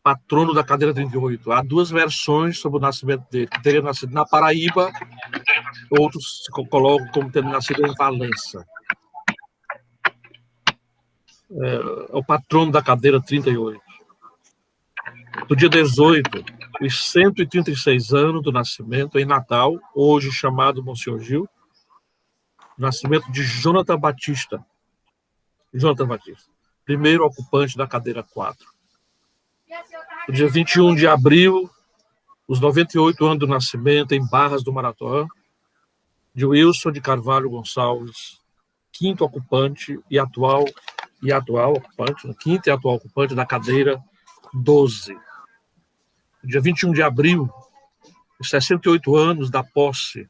patrono da cadeira 38. Há duas versões sobre o nascimento dele, que teria nascido na Paraíba, outros colocam como tendo nascido em Valença. É o patrono da cadeira 38. No dia 18, os 136 anos do nascimento, em Natal, hoje chamado Monsenhor Gil, nascimento de Jonathan Batista. Jonathan Batista, primeiro ocupante da cadeira 4. No dia 21 de abril, os 98 anos do nascimento, em Barras do Marató, de Wilson de Carvalho Gonçalves, quinto ocupante e atual ocupante, quinto e atual ocupante da cadeira 12. No dia 21 de abril, os 68 anos da posse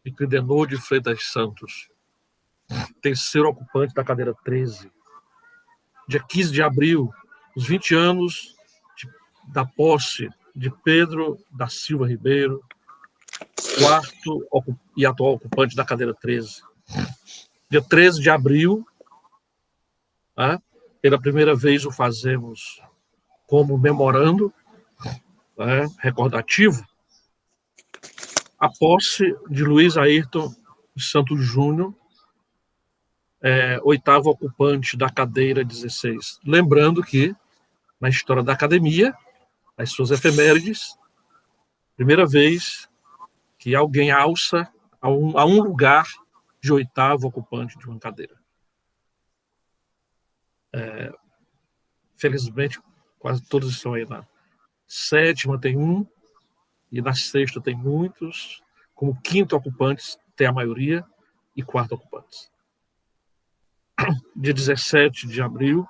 de Clidenor de Freitas Santos, terceiro ocupante da cadeira 13. Dia 15 de abril, os 20 anos da posse de Pedro da Silva Ribeiro, quarto e atual ocupante da cadeira 13. Dia 13 de abril, pela primeira vez o fazemos como memorando, recordativo, a posse de Luiz Ayrton Santos Júnior, oitavo ocupante da cadeira 16. Lembrando que, na história da academia, as suas efemérides, primeira vez que alguém alça a um lugar de oitavo ocupante de uma cadeira. Felizmente, quase todos estão aí na sétima tem um, e na sexta tem muitos, como quinto ocupantes tem a maioria, e quarto ocupantes. Dia 17 de abril,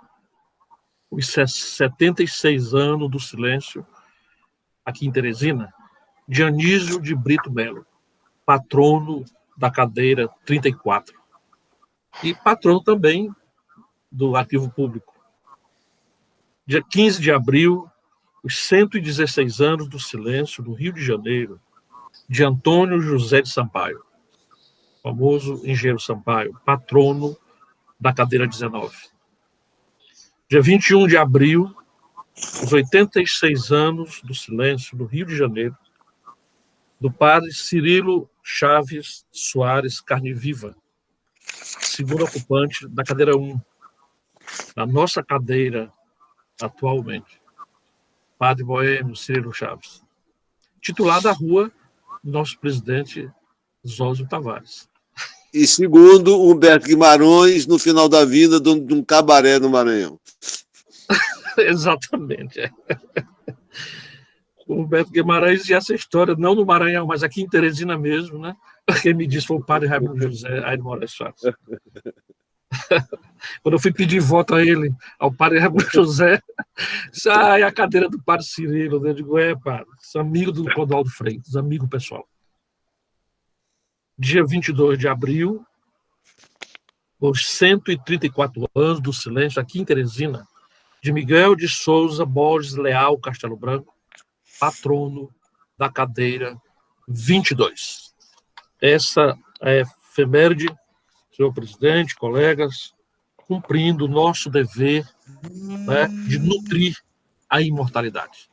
os 76 anos do silêncio, aqui em Teresina, Dionísio de Brito Melo, patrono da cadeira 34, e patrono também do Arquivo Público. Dia 15 de abril, os 116 anos do silêncio no Rio de Janeiro, de Antônio José de Sampaio, famoso engenheiro Sampaio, patrono da cadeira 19. Dia 21 de abril, os 86 anos do silêncio no Rio de Janeiro, do padre Cirilo Chaves Soares Carneviva, segundo ocupante da cadeira 1, da nossa cadeira atualmente, padre boêmio Cirilo Chaves, titular da rua do nosso presidente Zósio Tavares. E segundo Humberto Guimarães, no final da vida de um cabaré no Maranhão. Exatamente. O Humberto Guimarães, e essa história, não no Maranhão, mas aqui em Teresina mesmo, né? Quem me disse foi o padre Raimundo José Aires Moraes Soares. Quando eu fui pedir voto a ele, ao padre Raimundo José, sai a cadeira do padre Cirilo. Eu digo, padre, sou amigo do Clodoaldo Freitas, amigo pessoal. Dia 22 de abril, os 134 anos do silêncio, aqui em Teresina, de Miguel de Souza Borges Leal Castelo Branco, patrono da cadeira 22. Essa é a efeméride, senhor presidente, colegas, cumprindo o nosso dever, né, de nutrir a imortalidade.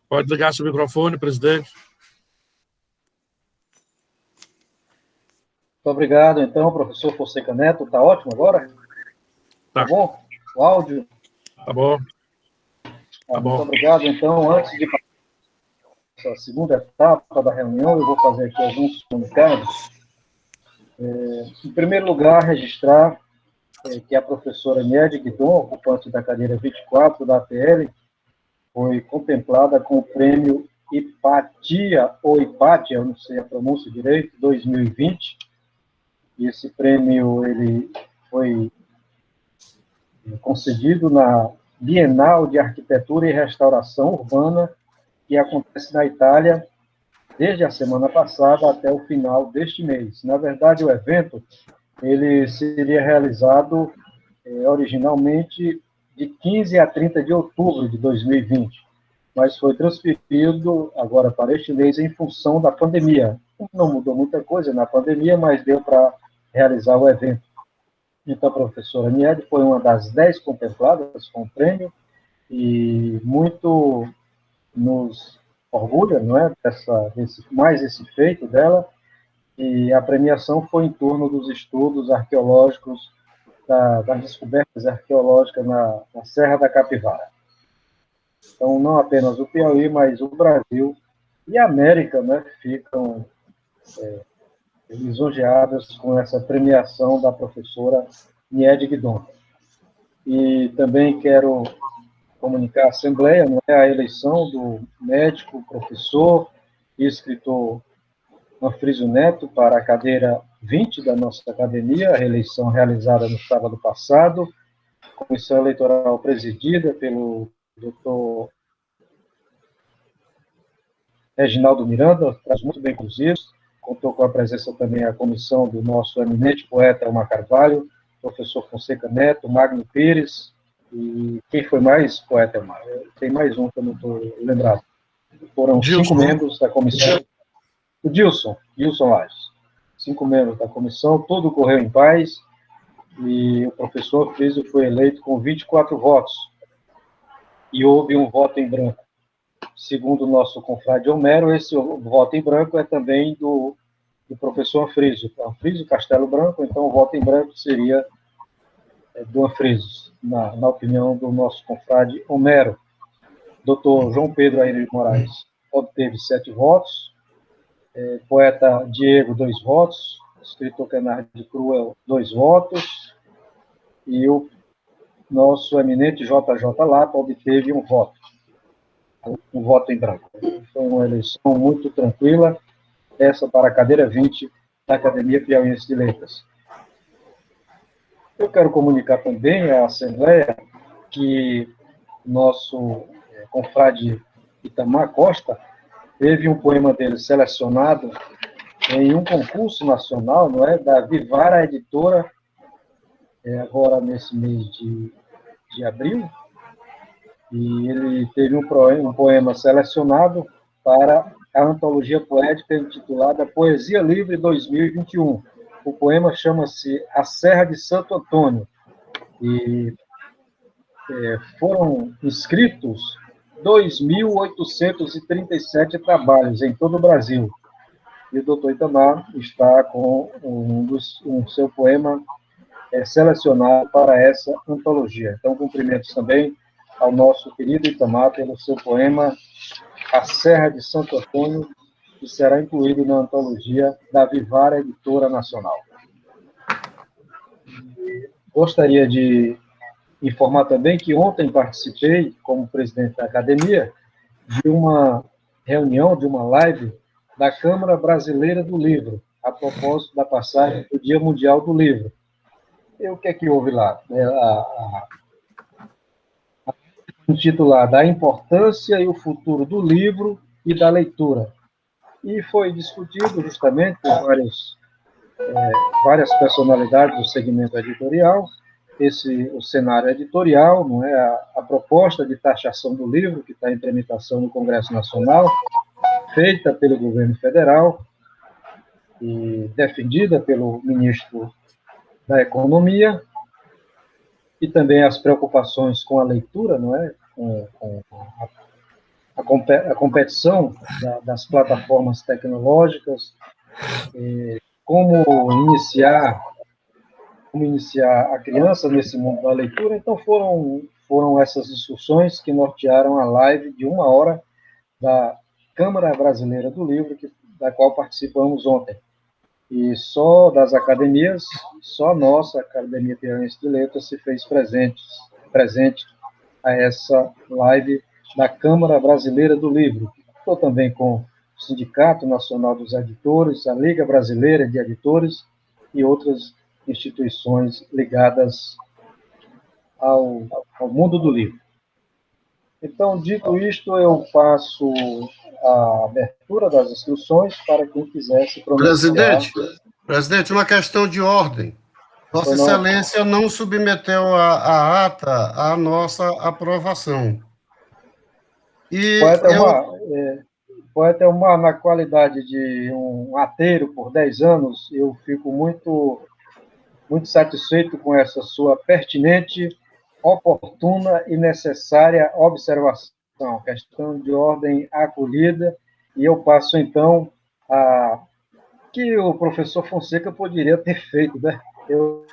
Pode ligar seu microfone, presidente. Muito obrigado, então, professor Fonseca Neto. Está ótimo agora? Tá bom? O áudio? Tá bom. Tá bom. Muito obrigado. Então, antes de passar a segunda etapa da reunião, eu vou fazer aqui alguns comunicados. Em primeiro lugar, registrar que a professora Niede Guidon, ocupante da cadeira 24 da APL, foi contemplada com o prêmio Hipatia, ou Hipátia, eu não sei a pronúncia direito, 2020. E esse prêmio ele foi concedido na Bienal de Arquitetura e Restauração Urbana, que acontece na Itália desde a semana passada até o final deste mês. Na verdade, o evento ele seria realizado originalmente de 15 a 30 de outubro de 2020, mas foi transferido agora para este mês em função da pandemia. Não mudou muita coisa na pandemia, mas deu para realizar o evento. Então, a professora Niede foi uma das 10 contempladas com o prêmio, e muito nos orgulha, não é, mais esse feito dela, e a premiação foi em torno dos estudos arqueológicos, das descobertas arqueológicas na Serra da Capivara. Então, não apenas o Piauí, mas o Brasil e a América, né, ficam lisonjeadas com essa premiação da professora Niede Guidon. E também quero comunicar à Assembleia, não é, a eleição do médico, professor e escritor Manfrísio Neto para a cadeira 20 da nossa academia, a reeleição realizada no sábado passado, comissão eleitoral presidida pelo doutor Reginaldo Miranda, traz muito bem conduzidos, contou com a presença também a comissão do nosso eminente poeta Elmar Carvalho, professor Fonseca Neto, Magno Pires, e quem foi mais poeta, Elmar? Tem mais um que eu não estou lembrado. Foram Dilson. 5 membros da comissão. O Dilson Lages. 5 membros da comissão, tudo correu em paz, e o professor Frísio foi eleito com 24 votos, e houve um voto em branco. Segundo o nosso confrade Homero, esse voto em branco é também do professor Anfrísio. Anfrísio Castelo Branco, então o voto em branco seria do Anfrísio, na opinião do nosso confrade Homero. Dr. João Pedro Aires de Moraes obteve 7 votos, poeta Diego, 2 votos, escritor Kenard de Cruel, 2 votos, e o nosso eminente JJ Lapa obteve 1 voto. Um voto em branco. Foi uma eleição muito tranquila, essa para a cadeira 20 da Academia Piauiense de Letras. Eu quero comunicar também à Assembleia que nosso confrade Itamar Costa teve um poema dele selecionado em um concurso nacional, não é, da Vivara Editora, agora nesse mês de abril, e ele teve um poema selecionado para a antologia poética intitulada Poesia Livre 2021. O poema chama-se A Serra de Santo Antônio, e foram inscritos 2.837 trabalhos em todo o Brasil. E o doutor Itamar está com um seu poema selecionado para essa antologia. Então, cumprimentos também ao nosso querido Itamar pelo seu poema A Serra de Santo Antônio, que será incluído na antologia da Vivara Editora Nacional. Gostaria de informar também que ontem participei, como presidente da academia, de uma reunião, de uma live da Câmara Brasileira do Livro, a propósito da passagem do Dia Mundial do Livro. E o que é que houve lá? Intitulada A Importância e o Futuro do Livro e da Leitura. E foi discutido justamente por várias personalidades do segmento editorial, o cenário editorial, não é, a proposta de taxação do livro, que está em tramitação no Congresso Nacional, feita pelo governo federal e defendida pelo ministro da Economia, e também as preocupações com a leitura, não é, com a competição das plataformas tecnológicas, como iniciar a criança nesse mundo da leitura. Então, foram essas discussões que nortearam a live de 1 hora da Câmara Brasileira do Livro, da qual participamos ontem. E só das academias, só a nossa Academia Piauiense de Letras se fez presente a essa live da Câmara Brasileira do Livro. Estou também com o Sindicato Nacional dos Editores, a Liga Brasileira de Editores e outras instituições ligadas ao mundo do livro. Então, dito isto, eu passo a abertura das inscrições para quem quiser se pronunciar. Presidente, uma questão de ordem. Vossa Excelência não submeteu a ata à nossa aprovação. E Poeta eu, Elmar, Poeta Elmar, na qualidade de um ateiro por 10 anos, eu fico muito satisfeito com essa sua pertinente, oportuna e necessária observação, questão de ordem acolhida, e eu passo, então, a que o professor Fonseca poderia ter feito, né? Eu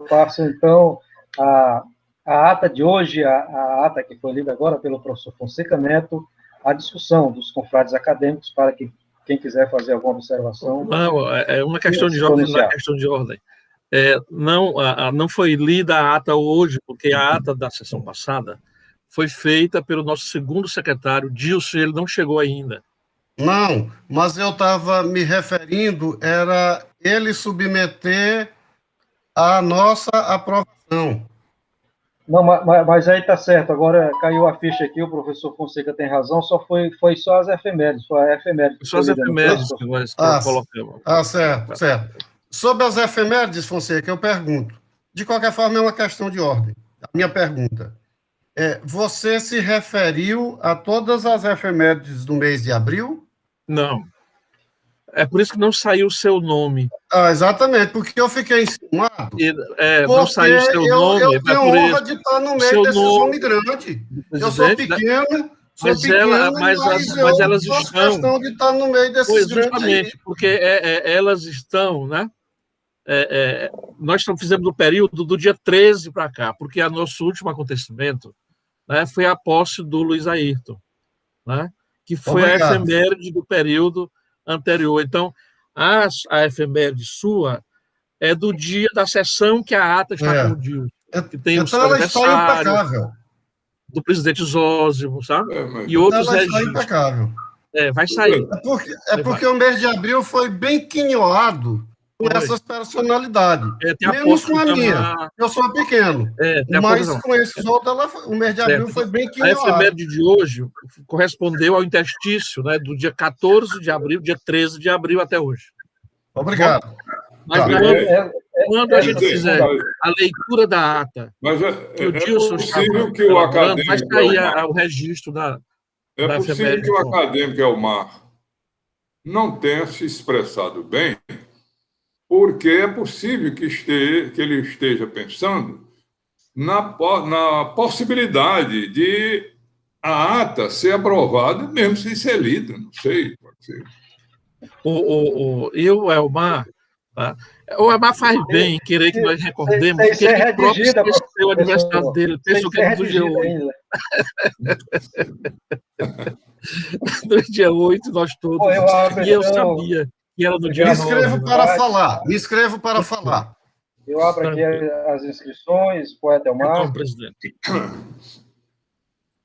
passo, então, a, a ata de hoje, a ata que foi lida agora pelo professor Fonseca Neto, a discussão dos confrades acadêmicos, para que quem quiser fazer alguma observação, Não, é uma questão de se ordem, não é pronunciar. questão de ordem. Não, não foi lida a ata hoje, porque a ata da sessão passada foi feita pelo nosso segundo secretário, Dilson, ele não chegou ainda. não, mas eu estava me referindo, era ele submeter a nossa aprovação. Não, mas aí está certo. Agora caiu a ficha aqui, o professor Fonseca tem razão, foi só as efemérides, foi a efeméride que Só foi as lida, não foi isso, efemérides que professor? nós Ah, colocamos. certo, certo. Sobre as efemérides, Fonseca, eu pergunto. De qualquer forma, é uma questão de ordem. A minha pergunta você se referiu a todas as efemérides do mês de abril? Não. É por isso que não saiu o seu nome. Ah, exatamente, porque eu fiquei enciumado, Não porque saiu o seu eu nome, é tenho por honra isso. de estar no O meio seu desses nome homens grandes. do Eu sou presidente, né? pequeno, mas Mas eu elas faço estão, questão de estar no meio desses pois grandes aí. justamente, porque elas estão, né? Nós fizemos o período do dia 13 para cá, porque o nosso último acontecimento, né, foi a posse do Luiz Ayrton, né, que foi a Obrigado. efeméride do período anterior. Então, a efeméride sua é do dia da sessão que a ata está com o Dilson, que tem o Então seu ela está aniversário, impecável. do presidente Zósimo, sabe? Mas E Então outros ela está registros. impecável. Vai sair. É porque o mês de abril foi bem quinhoado com Foi. essas personalidades. Tem a Menos posse com do a minha. Itamar, Eu sou pequeno. tem a posse Mas do com esses outros, o mês de abril certo. foi bem A quinhoado. efeméride de hoje correspondeu ao interstício, né, do dia 14 de abril, dia 13 de abril até hoje. Bom, Obrigado. mas Tá. quando a gente Essa fizer segunda, a leitura da ata mas que o é Dilson estava possível que o elaborando, vai acadêmico sair Elmar, o registro é da possível efeméride que o pronta. acadêmico Elmar não tenha se expressado bem, porque é possível que ele esteja pensando na possibilidade de a ata ser aprovada, mesmo sem ser lida, não sei, pode ser. E o Elmar, tá? O Elmar faz bem em querer que nós recordemos, sem porque ser ele próprio redigida, esqueceu o aniversário professor, dele, ele sem pensou que ser era do dia redigida 8. ainda. No dia 8, nós Pô, todos. eu abro, E eu então, sabia que era no já Me dia a nove, inscrevo né? para oportunidade, falar. Me inscrevo para falar. eu abro aqui Tranquilo. as inscrições, poeta Então, Elmar, presidente.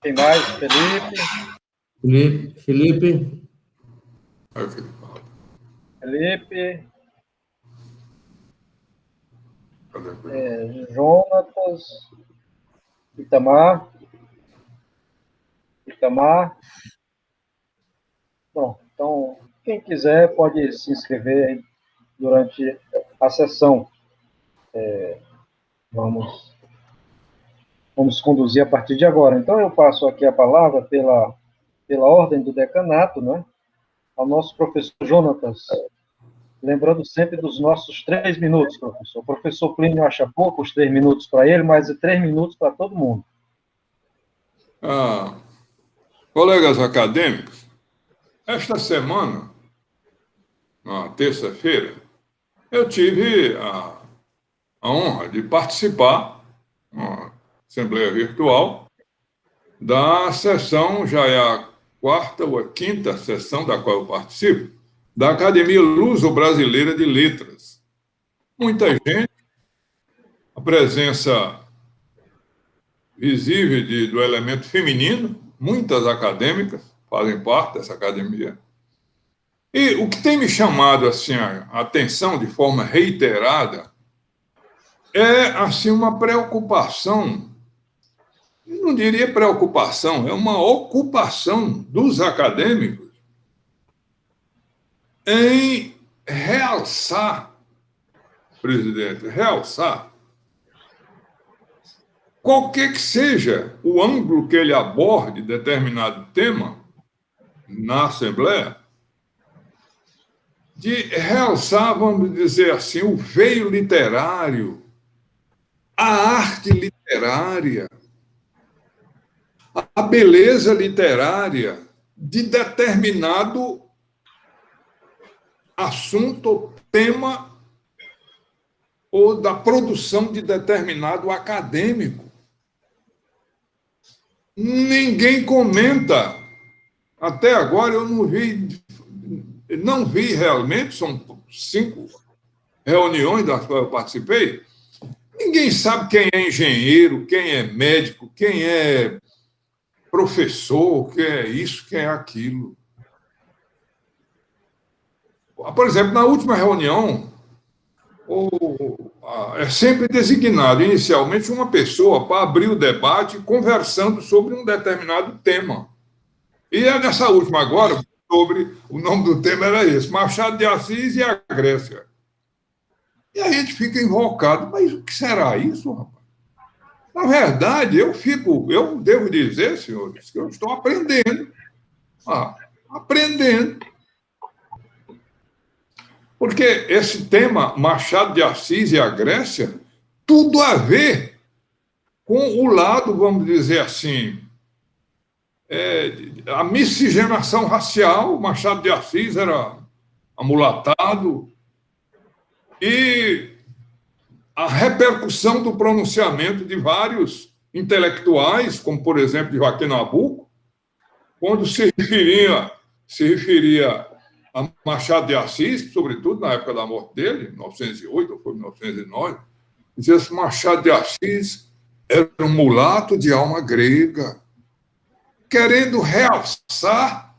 quem mais? Felipe, Felipe, Aí eu falei, Felipe, cadê? Jonatas, Itamar. Bom, então, quem quiser pode se inscrever durante a sessão. Vamos conduzir a partir de agora. Então, eu passo aqui a palavra pela ordem do decanato, né, ao nosso professor Jonatas. Lembrando sempre dos nossos 3 minutos, professor. O professor Plínio acha pouco os 3 minutos para ele, mas é 3 minutos para todo mundo. Colegas acadêmicos, esta semana, na terça-feira, eu tive a honra de participar, na Assembleia Virtual, da sessão, já é a quarta ou a quinta sessão da qual eu participo, da Academia Luso-Brasileira de Letras. Muita gente, a presença visível do elemento feminino, muitas acadêmicas fazem parte dessa academia. E o que tem me chamado assim, a atenção de forma reiterada é assim, uma preocupação, eu não diria preocupação, é uma ocupação dos acadêmicos em realçar, presidente, realçar qualquer que seja o ângulo que ele aborde determinado tema na Assembleia, de realçar, vamos dizer assim, o veio literário, a arte literária, a beleza literária de determinado assunto, tema ou da produção de determinado acadêmico. Ninguém comenta. Até agora eu não vi realmente, são 5 reuniões das quais eu participei. Ninguém sabe quem é engenheiro, quem é médico, quem é professor, quem é isso, quem é aquilo. Por exemplo, na última reunião, é sempre designado inicialmente uma pessoa para abrir o debate conversando sobre um determinado tema. E nessa última agora, o nome do tema era esse, Machado de Assis e a Grécia. E aí a gente fica invocado, mas o que será isso, rapaz? Na verdade, eu devo dizer, senhores, que eu estou aprendendo. Aprendendo. Porque esse tema, Machado de Assis e a Grécia, tudo a ver com o lado, vamos dizer assim, a miscigenação racial. Machado de Assis era amulatado, e a repercussão do pronunciamento de vários intelectuais, como, por exemplo, de Joaquim Nabuco, quando se referia a Machado de Assis, sobretudo na época da morte dele, 1908 ou foi 1909, dizia que Machado de Assis era um mulato de alma grega, querendo realçar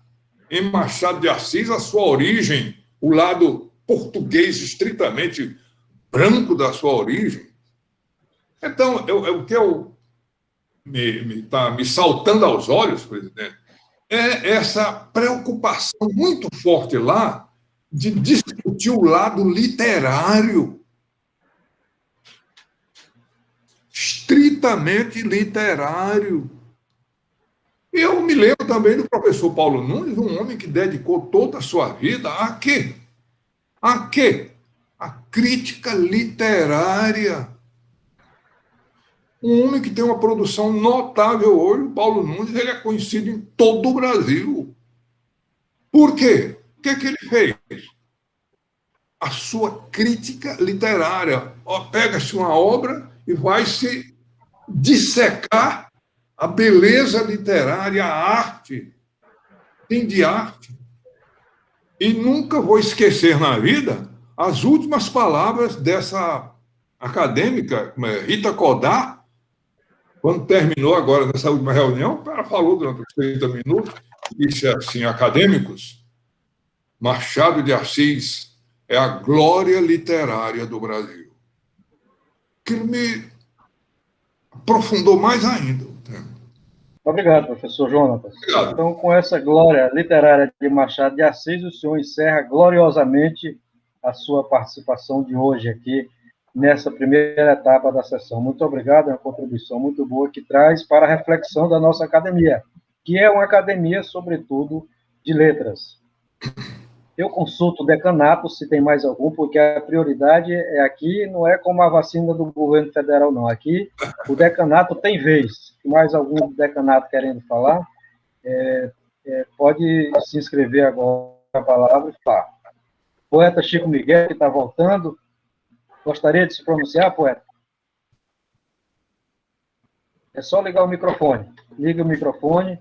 em Machado de Assis a sua origem, o lado português estritamente branco da sua origem. Então, o que está me saltando aos olhos, presidente, é essa preocupação muito forte lá de discutir o lado literário, estritamente literário. Eu me lembro também do professor Paulo Nunes, um homem que dedicou toda a sua vida a quê? A quê? A crítica literária. Um homem que tem uma produção notável hoje, o Paulo Nunes, ele é conhecido em todo o Brasil. Por quê? O que é que ele fez? A sua crítica literária. Pega-se uma obra e vai se dissecar a beleza literária, a arte. Tem de arte. E nunca vou esquecer na vida as últimas palavras dessa acadêmica, Rita Codá, quando terminou agora nessa última reunião. Ela falou durante os 30 minutos, disse assim: acadêmicos, Machado de Assis é a glória literária do Brasil. Aquilo me aprofundou mais ainda. Obrigado, professor Jonatas. Obrigado. Então, com essa glória literária de Machado de Assis, o senhor encerra gloriosamente a sua participação de hoje aqui, nessa primeira etapa da sessão. Muito obrigado, é uma contribuição muito boa que traz para a reflexão da nossa academia, que é uma academia, sobretudo, de letras. Eu consulto o decanato, se tem mais algum, porque a prioridade é aqui, não é como a vacina do governo federal, não. Aqui, o decanato tem vez. Mais algum decanato querendo falar, pode se inscrever agora na palavra e falar. Poeta Chico Miguel, que está voltando, gostaria de se pronunciar, poeta? É só ligar o microfone. Liga o microfone.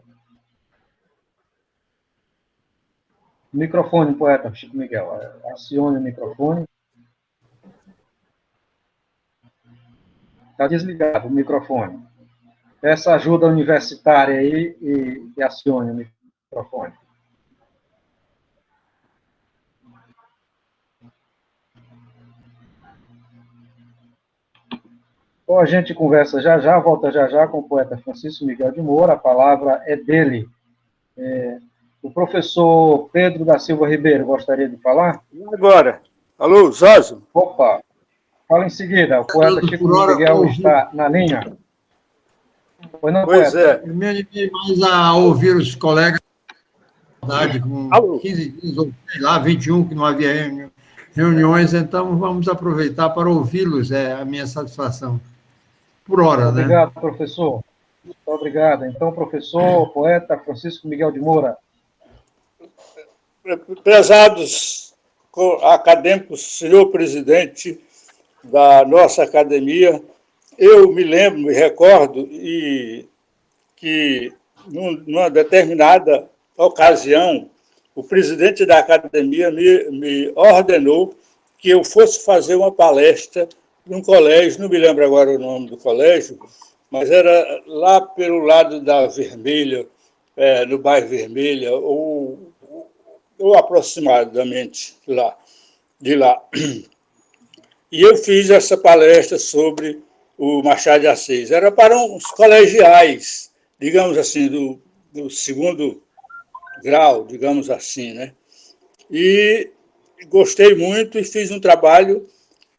Microfone, poeta Chico Miguel. Acione o microfone. Está desligado o microfone. Peça ajuda universitária aí e acione o microfone. Bom, a gente conversa já, volta já com o poeta Francisco Miguel de Moura. A palavra é dele. O professor Pedro da Silva Ribeiro gostaria de falar? Agora. Alô, Zazo? Opa, fala em seguida. O poeta Chico Miguel está na linha. Pois não, Pois poeta? é. Eu me animei mais a ouvir os colegas da verdade, com Alô? 15 dias, ou sei lá, 21, que não havia reuniões, então vamos aproveitar para ouvi-los, é a minha satisfação. Por hora, né? Obrigado, professor. Muito obrigado. Então, professor, poeta Francisco Miguel de Moura. Prezados acadêmicos, senhor presidente da nossa academia, eu me lembro, me recordo, que numa determinada ocasião, o presidente da academia me ordenou que eu fosse fazer uma palestra num colégio, não me lembro agora o nome do colégio, mas era lá pelo lado da Vermelha, no bairro Vermelha, ou aproximadamente de lá. E eu fiz essa palestra sobre o Machado de Assis. Era para uns colegiais, digamos assim, do segundo grau, digamos assim, né? E gostei muito e fiz um trabalho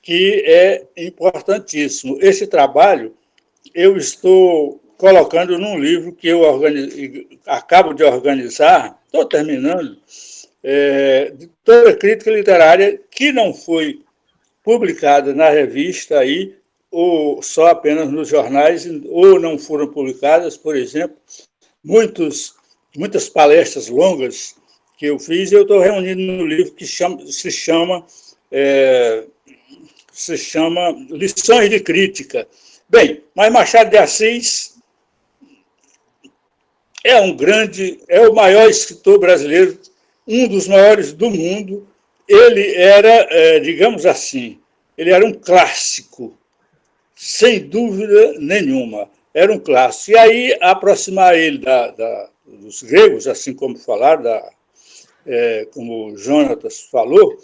que é importantíssimo. Esse trabalho eu estou colocando num livro que eu acabo de organizar, estou terminando, de toda a crítica literária que não foi publicada na revista aí, ou só apenas nos jornais, ou não foram publicadas, por exemplo, muitas palestras longas que eu fiz, eu estou reunindo no livro que se chama Lições de Crítica. Bem, mas Machado de Assis é o maior escritor brasileiro, um dos maiores do mundo. Ele era, digamos assim, ele era um clássico, sem dúvida nenhuma. Era um clássico. E aí, aproximar ele dos gregos, assim como falaram, como o Jonatas falou,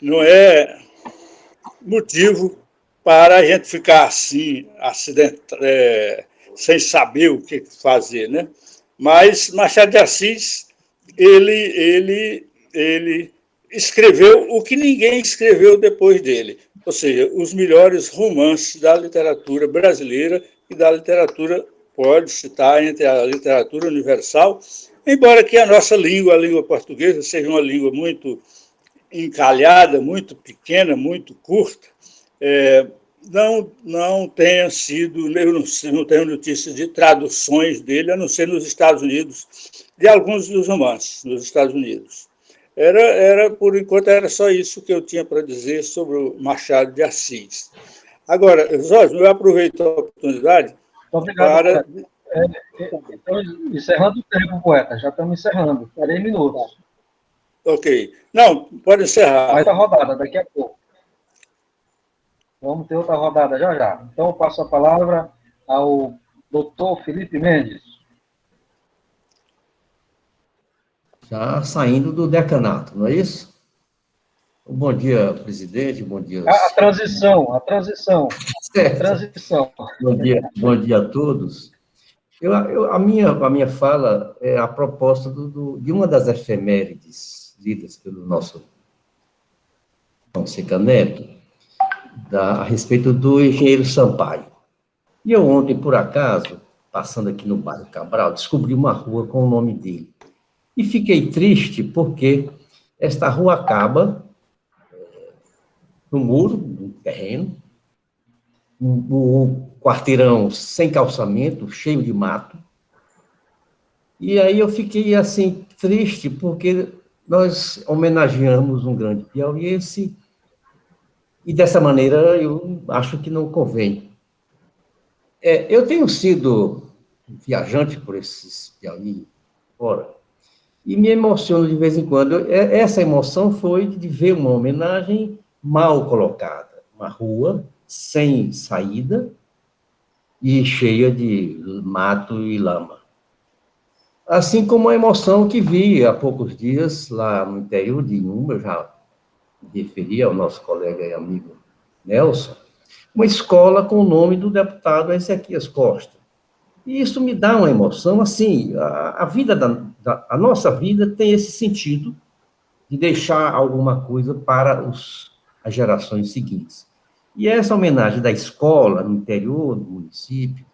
não é motivo para a gente ficar assim, sem saber o que fazer, né? Mas Machado de Assis, ele escreveu o que ninguém escreveu depois dele, ou seja, os melhores romances da literatura brasileira e da literatura, pode citar, entre a literatura universal, embora que a nossa língua, a língua portuguesa, seja uma língua muito encalhada, muito pequena, muito curta, não tenha sido, eu não tenho notícias de traduções dele, a não ser nos Estados Unidos, de alguns dos romances nos Estados Unidos. Por enquanto, era só isso que eu tinha para dizer sobre o Machado de Assis. Agora, Jorge, eu aproveito a oportunidade Obrigado, para... encerrando o tempo, poeta, já estamos encerrando, 3 minutos. Ok. Não, pode encerrar. Mais a rodada, daqui a pouco. Vamos ter outra rodada já já. Então, eu passo a palavra ao doutor Felipe Mendes. Já saindo do decanato, não é isso? Bom dia, presidente, bom dia. A transição. Bom dia a todos. A minha fala é a proposta de uma das efemérides lidas pelo nosso Fonseca Neto, a respeito do engenheiro Sampaio. E eu ontem, por acaso, passando aqui no bairro Cabral, descobri uma rua com o nome dele. E fiquei triste porque esta rua acaba no muro, no terreno, o quarteirão sem calçamento, cheio de mato. E aí eu fiquei, assim, triste porque nós homenageamos um grande piauiense e, dessa maneira, eu acho que não convém. Eu tenho sido viajante por esses Piauí fora e me emociono de vez em quando. Essa emoção foi de ver uma homenagem mal colocada, uma rua sem saída e cheia de mato e lama. Assim como a emoção que vi há poucos dias lá no interior de Inhuma, eu já me referi ao nosso colega e amigo Nelson, uma escola com o nome do deputado Ezequias Costa. E isso me dá uma emoção, assim, a nossa vida tem esse sentido de deixar alguma coisa para as gerações seguintes. E essa homenagem da escola no interior do município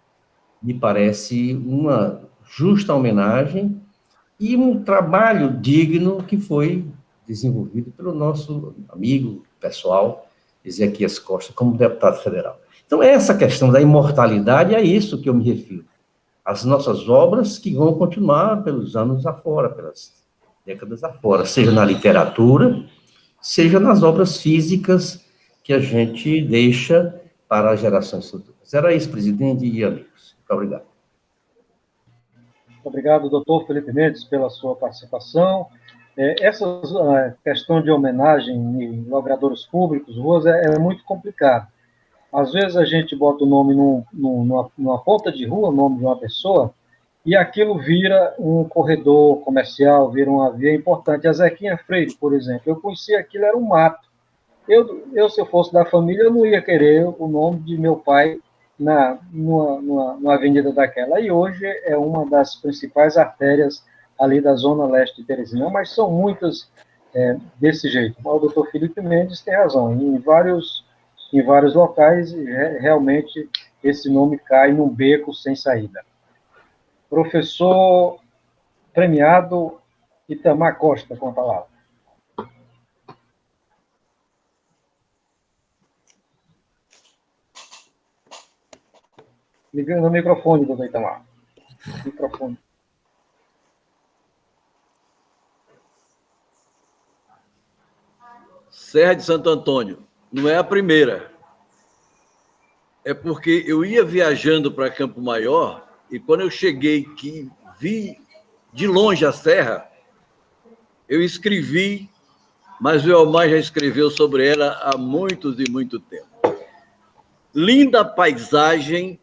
me parece uma justa homenagem e um trabalho digno que foi desenvolvido pelo nosso amigo pessoal, Ezequias Costa, como deputado federal. Então, essa questão da imortalidade é isso que eu me refiro. As nossas obras que vão continuar pelos anos afora, pelas décadas afora, seja na literatura, seja nas obras físicas que a gente deixa para as gerações futuras. Era isso, presidente e amigos. Muito obrigado. Muito obrigado, doutor Felipe Mendes, pela sua participação. Essa questão de homenagem em logradouros públicos, ruas, é muito complicado. Às vezes a gente bota o nome numa ponta de rua, o nome de uma pessoa, e aquilo vira um corredor comercial, vira uma via importante. A Zequinha Freire, por exemplo, eu conhecia aquilo, era um mato. Se eu fosse da família, eu não ia querer o nome de meu pai numa avenida daquela. E hoje é uma das principais artérias ali da zona leste de Teresina, mas são muitas desse jeito. O doutor Felipe Mendes tem razão. Em vários locais, realmente, esse nome cai num beco sem saída. Professor premiado Itamar Costa, com a palavra. Ligando o microfone, doutor Itamar. Microfone. Serra de Santo Antônio. Não é a primeira. É porque eu ia viajando para Campo Maior e quando eu cheguei que vi de longe a serra, eu escrevi, mas o Elmar já escreveu sobre ela há muitos e muito tempo. Linda paisagem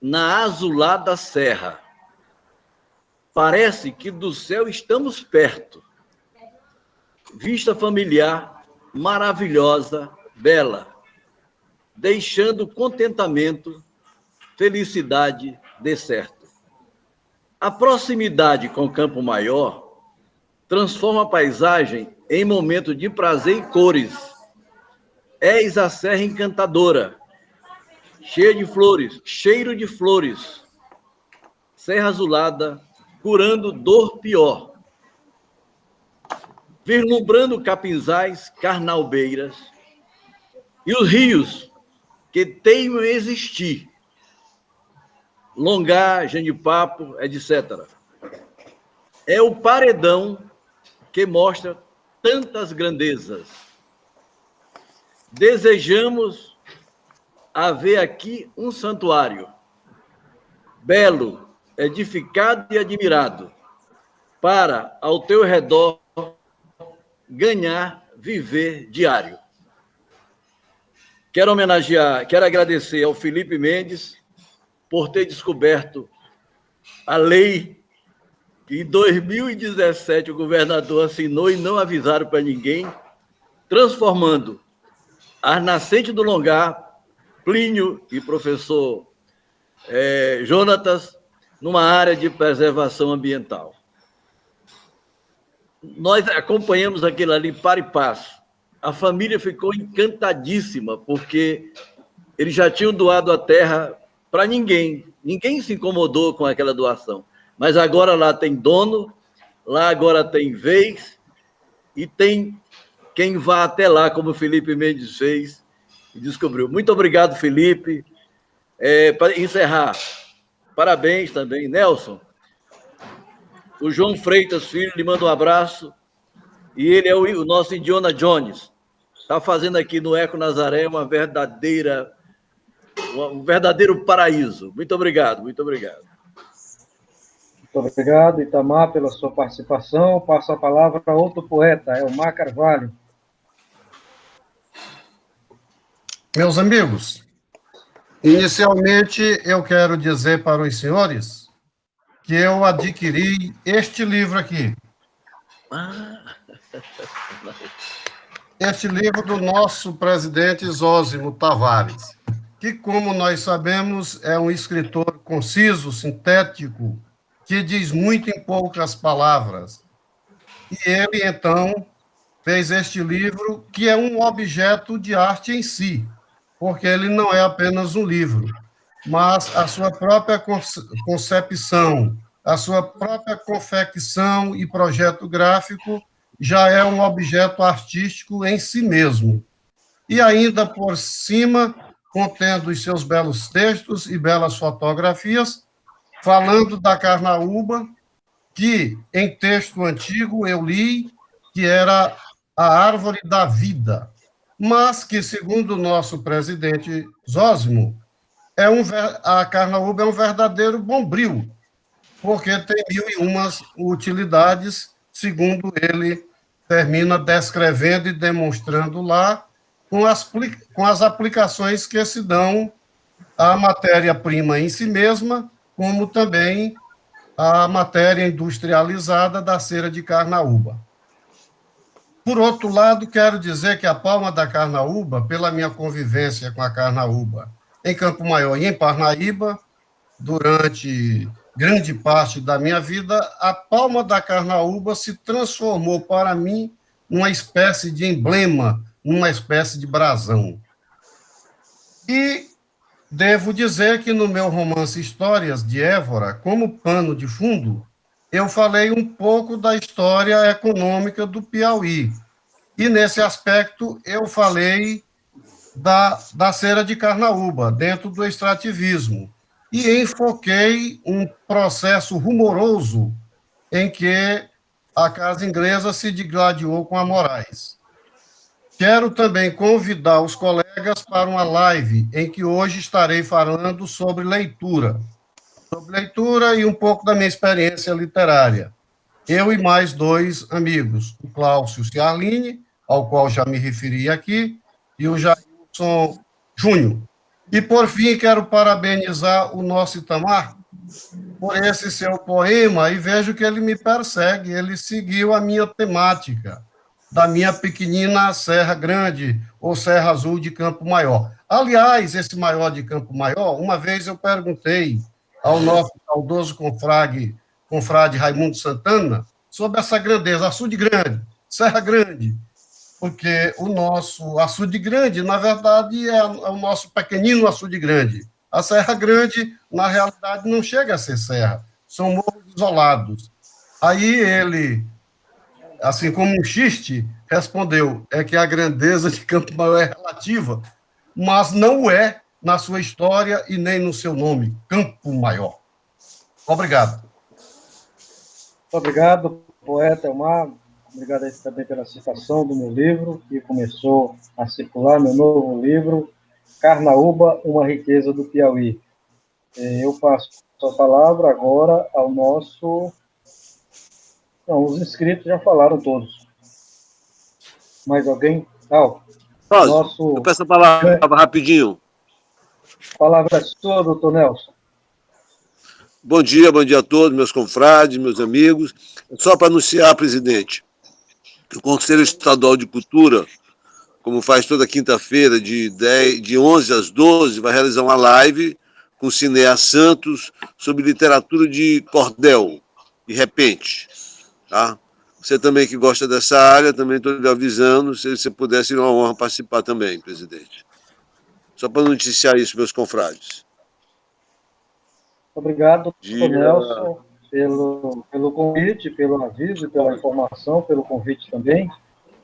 na azulada serra. Parece que do céu estamos perto. Vista familiar, maravilhosa, bela, deixando contentamento, felicidade de certo. A proximidade com Campo Maior transforma a paisagem em momento de prazer e cores. Eis a serra encantadora, cheia de flores, cheiro de flores. Serra azulada, curando dor pior. Vislumbrando capinzais, carnalbeiras e os rios que teimam existir. Longá, Genipapo, etc. É o paredão que mostra tantas grandezas. Desejamos haver aqui um santuário, belo, edificado e admirado, para, ao teu redor, ganhar, viver diário. Quero agradecer ao Felipe Mendes por ter descoberto a lei que em 2017 o governador assinou e não avisaram para ninguém, transformando as nascentes do Longá, Plínio e professor Jonatas, numa área de preservação ambiental. Nós acompanhamos aquilo ali para e passo. A família ficou encantadíssima, porque eles já tinham doado a terra para ninguém. Ninguém se incomodou com aquela doação. Mas agora lá tem dono, lá agora tem vez, e tem quem vá até lá, como o Felipe Mendes fez e descobriu. Muito obrigado, Felipe. Para encerrar, parabéns também, Nelson. O João Freitas Filho lhe manda um abraço, e ele é o nosso Indiana Jones. Está fazendo aqui no Eco Nazaré um verdadeiro paraíso. Muito obrigado, muito obrigado. Muito obrigado, Itamar, pela sua participação. Passo a palavra para outro poeta, Elmar Carvalho. Meus amigos, inicialmente eu quero dizer para os senhores que eu adquiri este livro aqui. Este livro do nosso presidente Zósimo Tavares, que, como nós sabemos, é um escritor conciso, sintético, que diz muito em poucas palavras. E ele, então, fez este livro, que é um objeto de arte em si. porque ele não é apenas um livro, mas a sua própria concepção, a sua própria confecção e projeto gráfico já é um objeto artístico em si mesmo. E ainda por cima, contendo os seus belos textos e belas fotografias, falando da carnaúba, que em texto antigo eu li que era a árvore da vida, mas que, segundo o nosso presidente Zósimo, a carnaúba é um verdadeiro bombril, porque tem 1001 utilidades, segundo ele termina descrevendo e demonstrando lá, com as aplicações que se dão à matéria-prima em si mesma, como também a matéria industrializada da cera de carnaúba. Por outro lado, quero dizer que a palma da carnaúba, pela minha convivência com a carnaúba em Campo Maior e em Parnaíba, durante grande parte da minha vida, a palma da carnaúba se transformou para mim numa espécie de emblema, numa espécie de brasão. E devo dizer que no meu romance Histórias de Évora, como pano de fundo, eu falei um pouco da história econômica do Piauí. E, nesse aspecto, eu falei da cera de carnaúba, dentro do extrativismo. E enfoquei um processo rumoroso em que a Casa Inglesa se digladiou com a Moraes. Quero também convidar os colegas para uma live em que hoje estarei falando sobre leitura e um pouco da minha experiência literária. Eu e mais 2 amigos, o Cláudio Ciarline, ao qual já me referi aqui, e o Jailson Júnior. E, por fim, quero parabenizar o nosso Itamar por esse seu poema, e vejo que ele me persegue, ele seguiu a minha temática, da minha pequenina Serra Grande, ou Serra Azul de Campo Maior. Aliás, esse maior de Campo Maior, uma vez eu perguntei ao nosso saudoso confrade Raimundo Santana sobre essa grandeza, Açude Grande, Serra Grande, porque o nosso Açude Grande, na verdade, é o nosso pequenino Açude Grande. A Serra Grande, na realidade, não chega a ser serra, são morros isolados. Aí ele, assim como um xiste, respondeu, é que a grandeza de Campo Maior é relativa, mas não é na sua história e nem no seu nome, Campo Maior. Obrigado. Obrigado, poeta Elmar. Obrigado aí também pela citação do meu livro, que começou a circular, meu novo livro, Carnaúba, uma riqueza do Piauí. Eu passo a palavra agora ao nosso... Não, os inscritos já falaram todos. Mais alguém? Eu peço a palavra rapidinho. Palavra sua, doutor Nelson. Bom dia a todos, meus confrades, meus amigos. Só para anunciar, presidente, que o Conselho Estadual de Cultura, como faz toda quinta-feira, de 11 às 12, vai realizar uma live com o Cineas Santos sobre literatura de cordel e repente. Tá? Você também que gosta dessa área, também estou lhe avisando, se você pudesse, seria uma honra participar também, presidente. Só para noticiar isso, meus confrades. Obrigado, doutor Nelson, pelo convite, pelo aviso, pela informação, pelo convite também.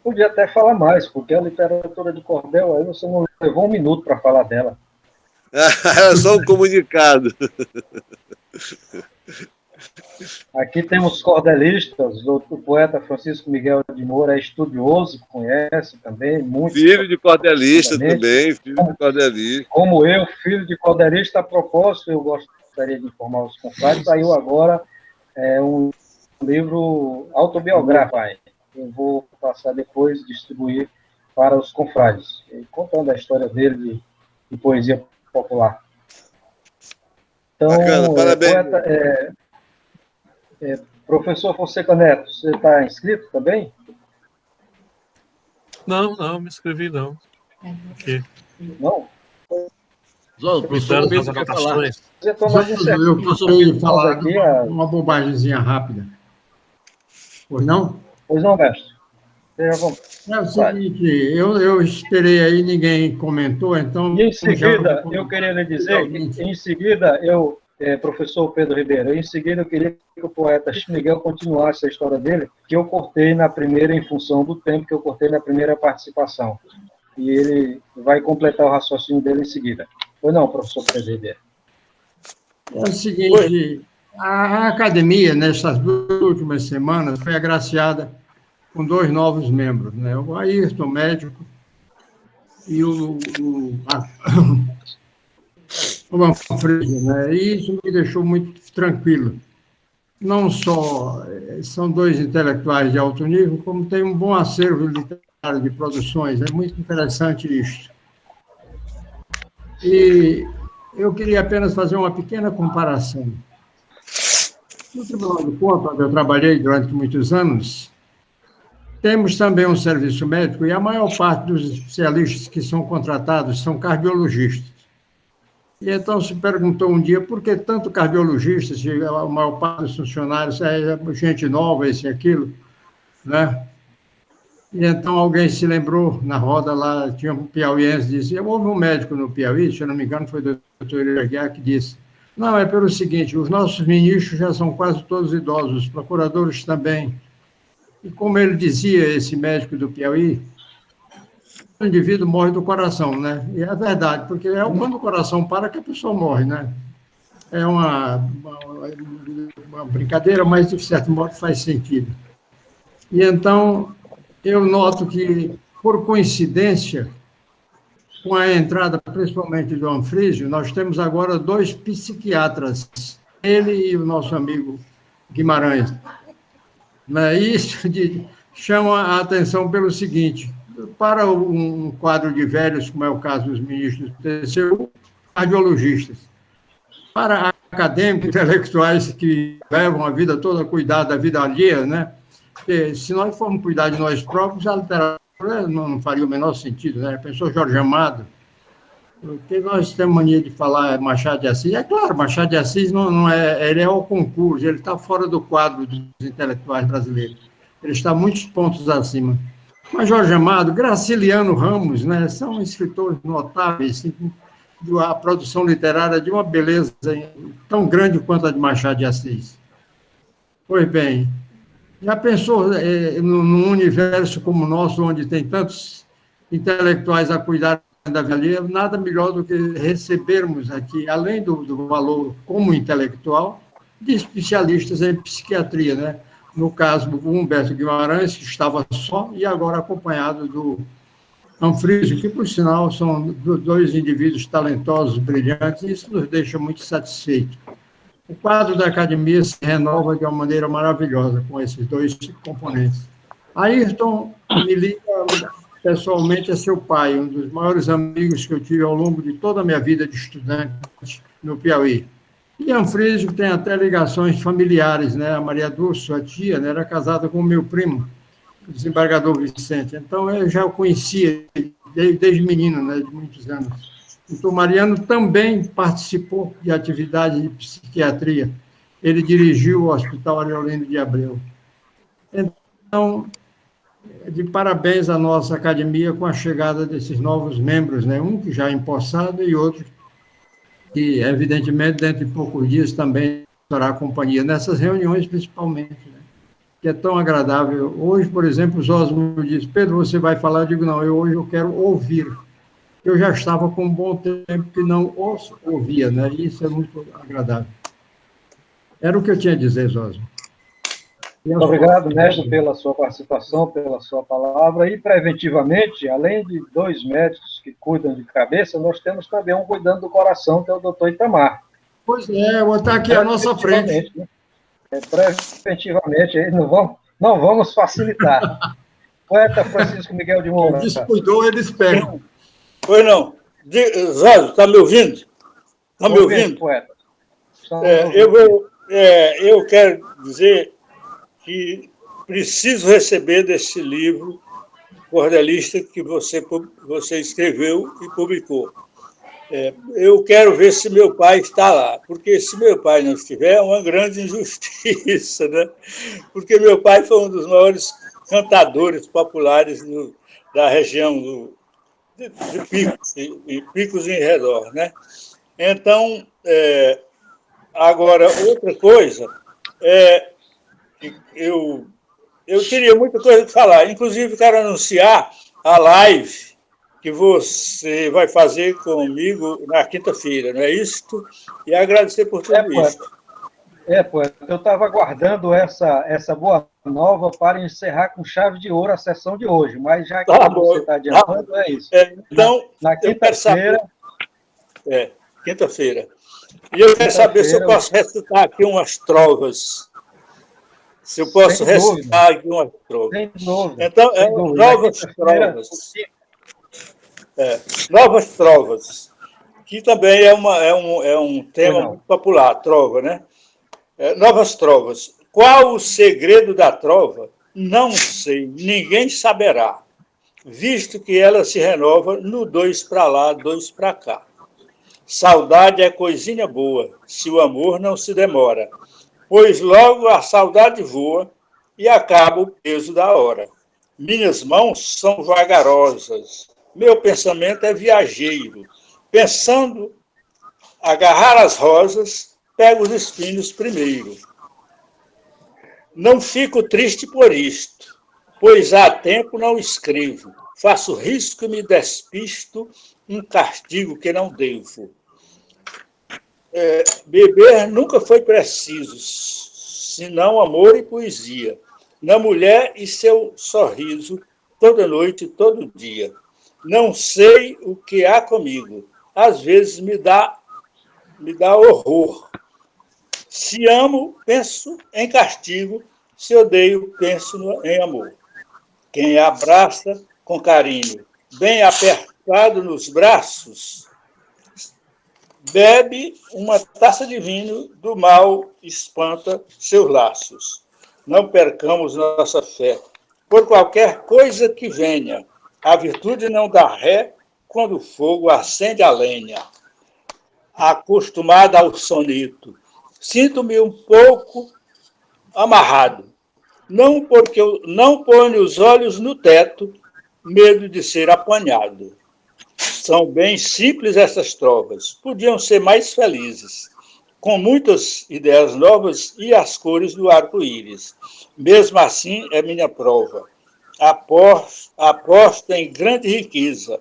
Podia até falar mais, porque a literatura de cordel, aí você não levou 1 minuto para falar dela. É só um comunicado. Aqui temos cordelistas, o poeta Francisco Miguel de Moura é estudioso, conhece também. Muito filho de cordelista também, filho de cordelista. Como eu, filho de cordelista, a propósito, eu gostaria de informar os confrades, saiu agora um livro autobiográfico. Eu vou passar depois, distribuir para os confrades, contando a história dele de poesia popular. Então, bacana, parabéns. Poeta, professor Fonseca Neto, você está inscrito também? Não, me inscrevi não. Okay. Não? O professor Pedro quer falar. Eu queria falar aqui uma bobagemzinha rápida. Pois não? Pois não, mestre. Seja à vontade. É o seguinte, eu esperei aí, ninguém comentou, então... E em seguida, eu queria lhe dizer que, em seguida, professor Pedro Ribeiro, em seguida eu queria que o poeta Miguel continuasse a história dele, que eu cortei na primeira, em função do tempo, que eu cortei na primeira participação. E ele vai completar o raciocínio dele em seguida. Ou não, professor Pedro Ribeiro? É o seguinte, a academia, nessas 2 últimas semanas, foi agraciada com 2 novos membros, né? O Ayrton, médico, e o Manfredo, né? E isso me deixou muito tranquilo. Não só são 2 intelectuais de alto nível, como tem um bom acervo literário de produções. É muito interessante isso. E eu queria apenas fazer uma pequena comparação. No Tribunal de Contas, onde eu trabalhei durante muitos anos, temos também um serviço médico e a maior parte dos especialistas que são contratados são cardiologistas. E então se perguntou um dia por que tanto cardiologista, se a maior parte dos funcionários é gente nova, esse e aquilo, né? E então alguém se lembrou, na roda lá, tinha um piauiense, dizia, houve um médico no Piauí, se eu não me engano foi o doutor Iraguiar, que disse, não, é pelo seguinte, os nossos ministros já são quase todos idosos, os procuradores também. E como ele dizia, esse médico do Piauí, o indivíduo morre do coração, né? E é verdade, porque é quando o coração para que a pessoa morre, né? É uma brincadeira, mas de certo modo faz sentido. E então, eu noto que, por coincidência, com a entrada principalmente do Anfrísio, nós temos agora 2 psiquiatras, ele e o nosso amigo Guimarães. Isso chama a atenção pelo seguinte, para um quadro de velhos, como é o caso dos ministros do TCU, cardiologistas. Para acadêmicos, intelectuais que levam a vida toda a cuidar da vida alheia, né? Porque se nós formos cuidar de nós próprios, a literatura não faria o menor sentido, né? Pensou Jorge Amado, porque nós temos mania de falar Machado de Assis. É claro, Machado de Assis não é, ele é ao concurso, ele está fora do quadro dos intelectuais brasileiros. Ele está muitos pontos acima. Mas Jorge Amado, Graciliano Ramos, né, são escritores notáveis, a produção literária de uma beleza tão grande quanto a de Machado de Assis. Pois bem, já pensou num universo como o nosso, onde tem tantos intelectuais a cuidar da vida alheia, nada melhor do que recebermos aqui, além do valor como intelectual, de especialistas em psiquiatria, né? No caso, o Humberto Guimarães, que estava só, e agora acompanhado do Anfrísio, que, por sinal, são 2 indivíduos talentosos, brilhantes, e isso nos deixa muito satisfeitos. O quadro da academia se renova de uma maneira maravilhosa com esses 2 componentes. Ayrton me liga pessoalmente, é seu pai, um dos maiores amigos que eu tive ao longo de toda a minha vida de estudante no Piauí. E Anfrísio tem até ligações familiares, né? A Maria Dulce, sua tia, né, era casada com o meu primo, o desembargador Vicente. Então, eu já o conhecia desde menino, né, de muitos anos. Então, Mariano também participou de atividades de psiquiatria. Ele dirigiu o Hospital Areolino de Abreu. Então, de parabéns à nossa academia com a chegada desses novos membros, né? Um que já é empossado e outro que, evidentemente, dentro de poucos dias também fará companhia, nessas reuniões principalmente, né? Que é tão agradável. Hoje, por exemplo, o Zósimo me disse, Pedro, você vai falar? Eu digo, não, hoje eu quero ouvir. Eu já estava com um bom tempo que não os ouvia, né? E isso é muito agradável. Era o que eu tinha a dizer, Zósimo. Muito obrigado, mestre, pela sua participação, pela sua palavra. E, preventivamente, além de 2 médicos que cuidam de cabeça, nós temos também um cuidando do coração, que é o doutor Itamar. Pois é, vou estar aqui à nossa frente. Né? Preventivamente, não vamos facilitar. Poeta Francisco Miguel de Moura. Descuidou, eles pegam. Pois não. Zóio, está me ouvindo? Está me ouvindo? Poeta. Eu quero dizer que preciso receber desse livro cordelista que você escreveu e publicou. Eu quero ver se meu pai está lá, porque se meu pai não estiver, é uma grande injustiça, né? Porque meu pai foi um dos maiores cantadores populares da região de Picos, e Picos em redor, né? Então, agora, outra coisa, eu teria muita coisa para falar. Inclusive, quero anunciar a live que você vai fazer comigo na quinta-feira, não é isso? E agradecer por tudo isso. Poeta, eu estava aguardando essa boa nova para encerrar com chave de ouro a sessão de hoje, mas já que você está adiantando, é isso. Então, na quinta-feira... Quinta-feira. E eu quero saber se eu posso recitar aqui umas trovas. Se eu posso recitar aqui umas trovas. Sem dúvida. Então, novas trovas. Novas trovas. Que também é um tema muito popular, trova, né? Novas trovas. Qual o segredo da trova? Não sei, ninguém saberá, visto que ela se renova no 2 para lá, 2 para cá. Saudade é coisinha boa, se o amor não se demora, pois logo a saudade voa e acaba o peso da hora. Minhas mãos são vagarosas, meu pensamento é viajeiro, pensando agarrar as rosas, pego os espinhos primeiro. Não fico triste por isto, pois há tempo não escrevo. Faço risco e me despisto, um castigo que não devo. Beber nunca foi preciso, senão amor e poesia. Na mulher e seu sorriso, toda noite, todo dia. Não sei o que há comigo, às vezes me dá horror. Se amo, penso em castigo. Se odeio, penso em amor. Quem abraça com carinho, bem apertado nos braços, bebe uma taça de vinho, do mal espanta seus laços. Não percamos nossa fé, por qualquer coisa que venha. A virtude não dá ré quando o fogo acende a lenha. Acostumada ao soneto, sinto-me um pouco amarrado. Não porque eu não ponho os olhos no teto, medo de ser apanhado. São bem simples essas trovas, podiam ser mais felizes, com muitas ideias novas e as cores do arco-íris. Mesmo assim, é minha prova. Aposto em grande riqueza,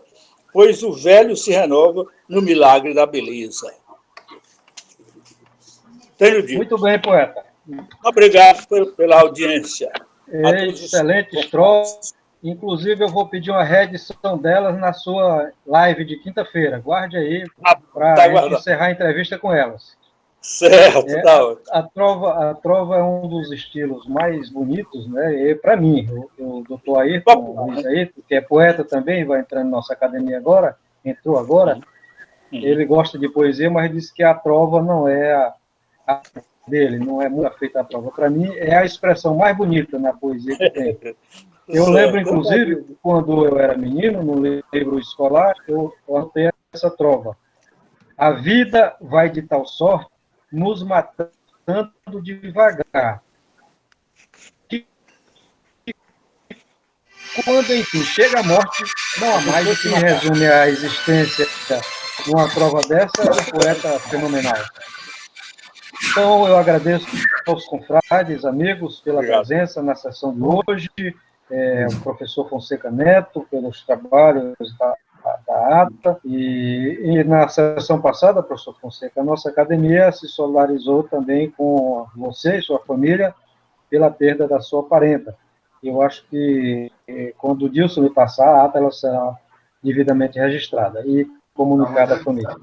pois o velho se renova no milagre da beleza. Tenho dito. Muito bem, poeta. Obrigado pela audiência. Excelentes trovas. Inclusive, eu vou pedir uma reedição delas na sua live de quinta-feira. Guarde aí para encerrar a entrevista com elas. Certo, a trova é um dos estilos mais bonitos, né? Para mim, o doutor Luiz Ayrton, que é poeta também, vai entrar na nossa academia agora, entrou agora, ele gosta de poesia, mas disse que a trova não é a dele, não é muito feita a trova. Para mim, é a expressão mais bonita na poesia que tem. Eu lembro, inclusive, quando eu era menino, no livro escolar, eu anotei essa trova. A vida vai de tal sorte, nos matando devagar. Quando, enfim, chega a morte, não há mais o que resume a existência numa prova dessa, um poeta fenomenal. Então, eu agradeço aos confrades, amigos, pela presença na sessão de hoje, o professor Fonseca Neto, pelos trabalhos da ATA, e na sessão passada, professor Fonseca, a nossa academia se solidarizou também com você e sua família pela perda da sua parenta. Eu acho que, quando o Dilson me passar, a ata ela será devidamente registrada e comunicada à família.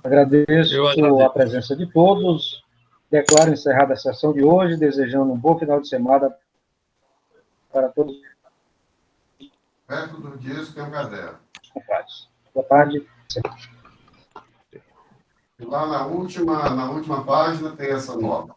Agradeço a presença de todos, declaro encerrada a sessão de hoje, desejando um bom final de semana para todos. Perto do dias tem um caderno. Boa tarde. Lá na última página tem essa nota.